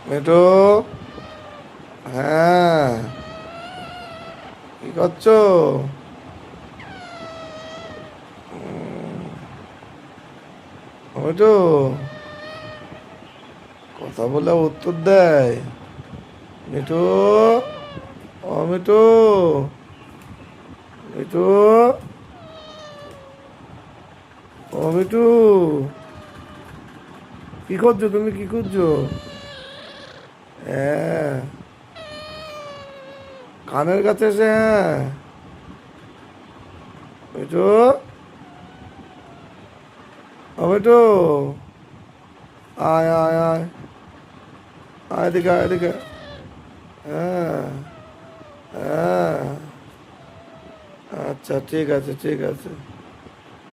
মেটো, হ্যাঁ, কি করছো? মেটো কথা বলে উত্তর দেয়। মিঠু, ও মিঠু, মিঠু, ও মিঠু, কি করছো তুমি? কি করছো? হ্যাঁ, কানের কাছে এসে, হ্যাঁ। মিঠু, ও মিঠু, আয় আয় আয়, আয় এদিকে, আয় এদিকে। হ্যাঁ, হ্যাঁ, আচ্ছা, ঠিক আছে, ঠিক আছে।